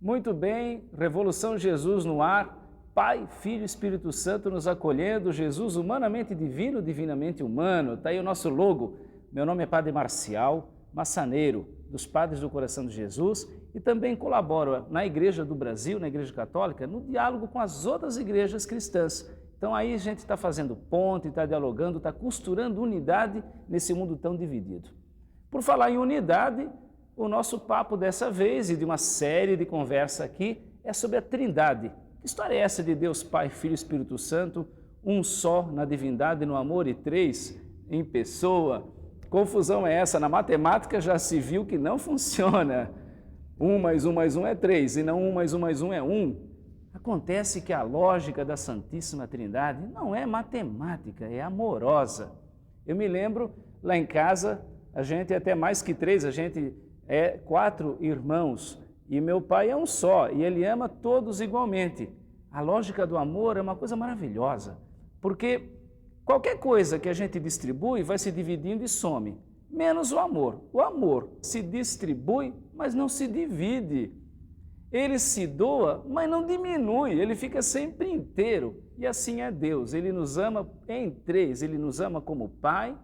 Muito bem, Revolução Jesus no ar, Pai, Filho e Espírito Santo nos acolhendo, Jesus humanamente divino, divinamente humano. Está aí o nosso logo. Meu nome é Padre Marcial, maçaneiro dos Padres do Coração de Jesus e também colaboro na Igreja do Brasil, na Igreja Católica, no diálogo com as outras igrejas cristãs. Então aí a gente está fazendo ponte, está dialogando, está costurando unidade nesse mundo tão dividido. Por falar em unidade, o nosso papo dessa vez e de uma série de conversa aqui é sobre a Trindade. Que história é essa de Deus Pai, Filho e Espírito Santo, um só na divindade e no amor e três em pessoa? Confusão é essa? Na matemática já se viu que não funciona. 1 mais 1 mais 1 é 3 e não 1 mais 1 mais 1 é 1. Acontece que a lógica da Santíssima Trindade não é matemática, é amorosa. Eu me lembro, lá em casa, a gente é até mais que 3, a gente é 4 irmãos e meu pai é um só e ele ama todos igualmente. A lógica do amor é uma coisa maravilhosa, porque qualquer coisa que a gente distribui vai se dividindo e some, menos o amor. O amor se distribui, mas não se divide. Ele se doa, mas não diminui, ele fica sempre inteiro. E assim é Deus, ele nos ama em três, ele nos ama como Pai,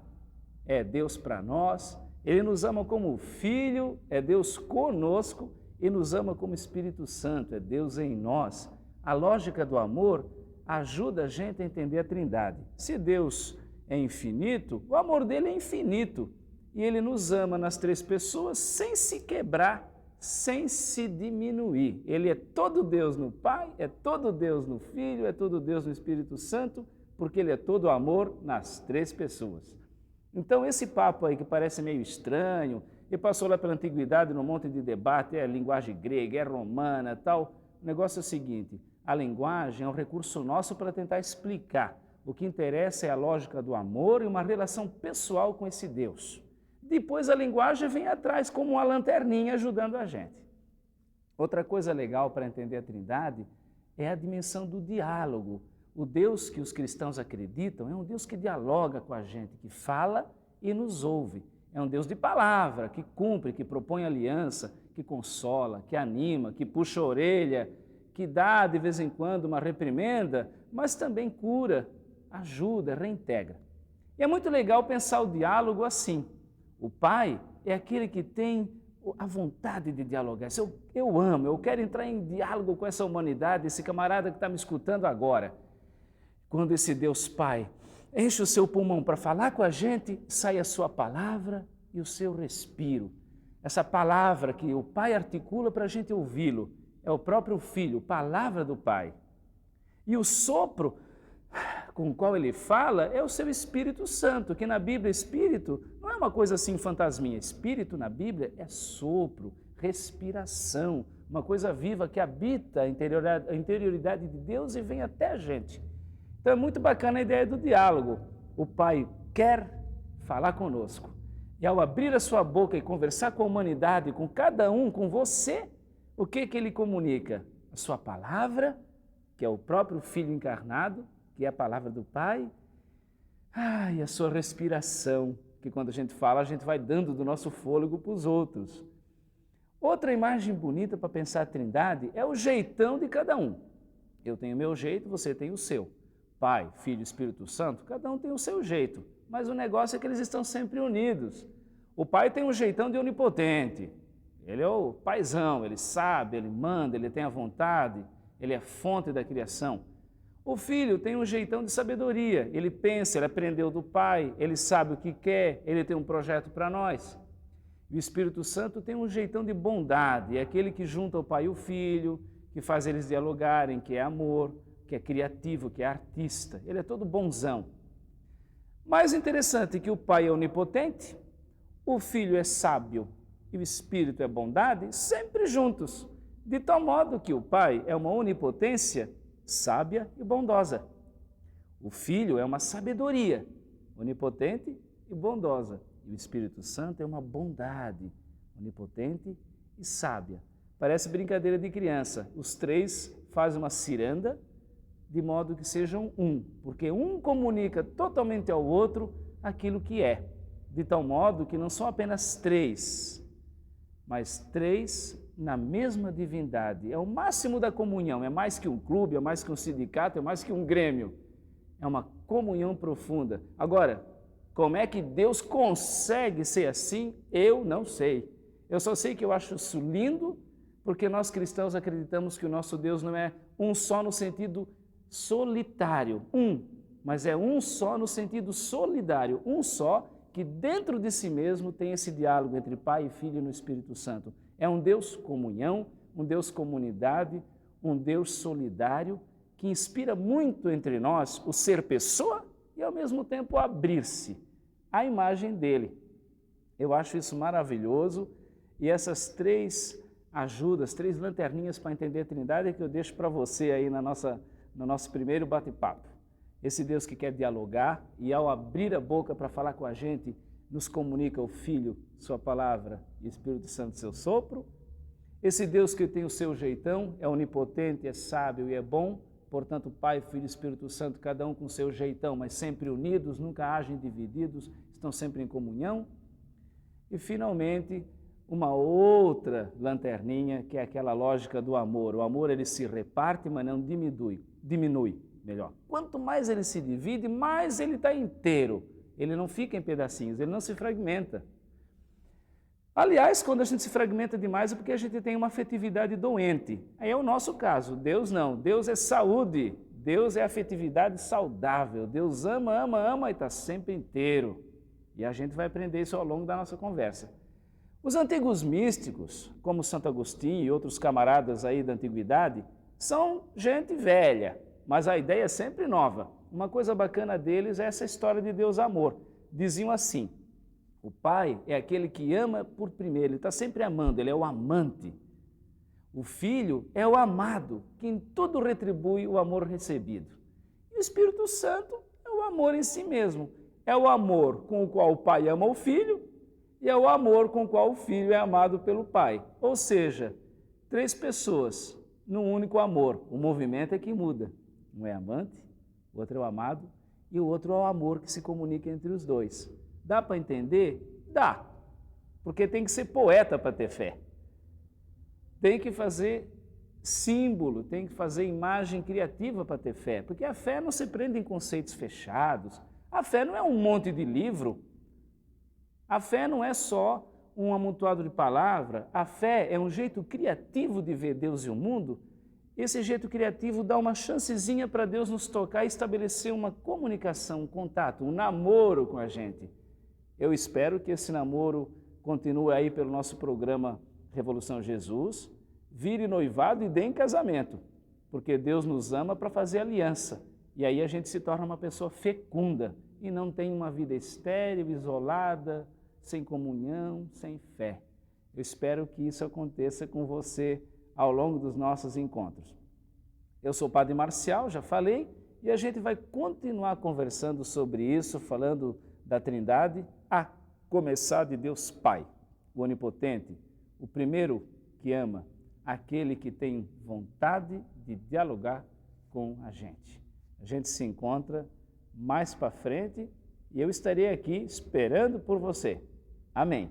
é Deus para nós, ele nos ama como Filho, é Deus conosco, e nos ama como Espírito Santo, é Deus em nós. A lógica do amor ajuda a gente a entender a Trindade. Se Deus é infinito, o amor dele é infinito, e ele nos ama nas três pessoas sem se quebrar, sem se diminuir. Ele é todo Deus no Pai, é todo Deus no Filho, é todo Deus no Espírito Santo, porque ele é todo amor nas três pessoas. Então esse papo aí que parece meio estranho, e passou lá pela antiguidade num monte de debate, é linguagem grega, é romana, tal. O negócio é o seguinte, a linguagem é um recurso nosso para tentar explicar. O que interessa é a lógica do amor e uma relação pessoal com esse Deus. Depois a linguagem vem atrás como uma lanterninha ajudando a gente. Outra coisa legal para entender a Trindade é a dimensão do diálogo. O Deus que os cristãos acreditam é um Deus que dialoga com a gente, que fala e nos ouve. É um Deus de palavra, que cumpre, que propõe aliança, que consola, que anima, que puxa a orelha, que dá de vez em quando uma reprimenda, mas também cura, ajuda, reintegra. E é muito legal pensar o diálogo assim. O Pai é aquele que tem a vontade de dialogar. Eu amo, eu quero entrar em diálogo com essa humanidade, esse camarada que está me escutando agora. Quando esse Deus Pai enche o seu pulmão para falar com a gente, sai a sua palavra e o seu respiro. Essa palavra que o Pai articula para a gente ouvi-lo, é o próprio Filho, palavra do Pai. E o sopro com o qual ele fala é o seu Espírito Santo, que na Bíblia Espírito não é uma coisa assim fantasminha. Espírito na Bíblia é sopro, respiração, uma coisa viva que habita a interioridade de Deus e vem até a gente. Então é muito bacana a ideia do diálogo. O Pai quer falar conosco. E ao abrir a sua boca e conversar com a humanidade, com cada um, com você, o que ele comunica? A sua palavra, que é o próprio Filho encarnado, que é a palavra do Pai, e a sua respiração, que quando a gente fala, a gente vai dando do nosso fôlego para os outros. Outra imagem bonita para pensar a Trindade é o jeitão de cada um. Eu tenho o meu jeito, você tem o seu. Pai, Filho e Espírito Santo, cada um tem o seu jeito, mas o negócio é que eles estão sempre unidos. O Pai tem um jeitão de onipotente, ele é o paizão, ele sabe, ele manda, ele tem a vontade, ele é fonte da criação. O Filho tem um jeitão de sabedoria, ele pensa, ele aprendeu do Pai, ele sabe o que quer, ele tem um projeto para nós. E o Espírito Santo tem um jeitão de bondade, é aquele que junta o Pai e o Filho, que faz eles dialogarem, que é amor, que é criativo, que é artista, ele é todo bonzão. Mais interessante que o Pai é onipotente, o Filho é sábio e o Espírito é bondade, sempre juntos, de tal modo que o Pai é uma onipotência sábia e bondosa. O Filho é uma sabedoria onipotente e bondosa, e o Espírito Santo é uma bondade onipotente e sábia. Parece brincadeira de criança, os três fazem uma ciranda, de modo que sejam um, porque um comunica totalmente ao outro aquilo que é, de tal modo que não são apenas três, mas três na mesma divindade. É o máximo da comunhão, é mais que um clube, é mais que um sindicato, é mais que um grêmio. É uma comunhão profunda. Agora, como é que Deus consegue ser assim? Eu não sei. Eu só sei que eu acho isso lindo, porque nós cristãos acreditamos que o nosso Deus não é um só no sentido solitário, mas é um só no sentido solidário, um só que dentro de si mesmo tem esse diálogo entre Pai, Filho e no Espírito Santo. É um Deus comunhão, um Deus comunidade, um Deus solidário, que inspira muito entre nós o ser pessoa e ao mesmo tempo abrir-se à imagem dele. Eu acho isso maravilhoso e essas três ajudas, três lanterninhas para entender a Trindade é que eu deixo para você aí no nosso primeiro bate-papo. Esse Deus que quer dialogar e ao abrir a boca para falar com a gente, nos comunica o Filho, sua palavra e o Espírito Santo, seu sopro. Esse Deus que tem o seu jeitão, é onipotente, é sábio e é bom, portanto Pai, Filho e Espírito Santo, cada um com o seu jeitão, mas sempre unidos, nunca agem divididos, estão sempre em comunhão. E finalmente, uma outra lanterninha, que é aquela lógica do amor. O amor ele se reparte, mas não diminui. Quanto mais ele se divide, mais ele está inteiro. Ele não fica em pedacinhos, ele não se fragmenta. Aliás, quando a gente se fragmenta demais é porque a gente tem uma afetividade doente. Aí é o nosso caso. Deus não. Deus é saúde. Deus é afetividade saudável. Deus ama e está sempre inteiro. E a gente vai aprender isso ao longo da nossa conversa. Os antigos místicos, como Santo Agostinho e outros camaradas aí da antiguidade, são gente velha, mas a ideia é sempre nova. Uma coisa bacana deles é essa história de Deus amor. Diziam assim: o Pai é aquele que ama por primeiro, ele está sempre amando, ele é o amante. O Filho é o amado, que em tudo retribui o amor recebido. E o Espírito Santo é o amor em si mesmo. É o amor com o qual o Pai ama o Filho e é o amor com o qual o Filho é amado pelo Pai. Ou seja, três pessoas num único amor. O movimento é que muda. Um é amante, o outro é o amado e o outro é o amor que se comunica entre os dois. Dá para entender? Dá, porque tem que ser poeta para ter fé. Tem que fazer símbolo, tem que fazer imagem criativa para ter fé, porque a fé não se prende em conceitos fechados. A fé não é um monte de livro. A fé não é só um amontoado de palavra. A fé é um jeito criativo de ver Deus e o mundo. Esse jeito criativo dá uma chancezinha para Deus nos tocar e estabelecer uma comunicação, um contato, um namoro com a gente. Eu espero que esse namoro continue aí pelo nosso programa Revolução Jesus, vire noivado e dê em casamento, porque Deus nos ama para fazer aliança. E aí a gente se torna uma pessoa fecunda e não tem uma vida estéril, isolada, sem comunhão, sem fé. Eu espero que isso aconteça com você ao longo dos nossos encontros. Eu sou o Padre Marcial, já falei, e a gente vai continuar conversando sobre isso, falando da Trindade, a começar de Deus Pai, o Onipotente, o primeiro que ama, aquele que tem vontade de dialogar com a gente. A gente se encontra mais para frente e eu estarei aqui esperando por você. Amém.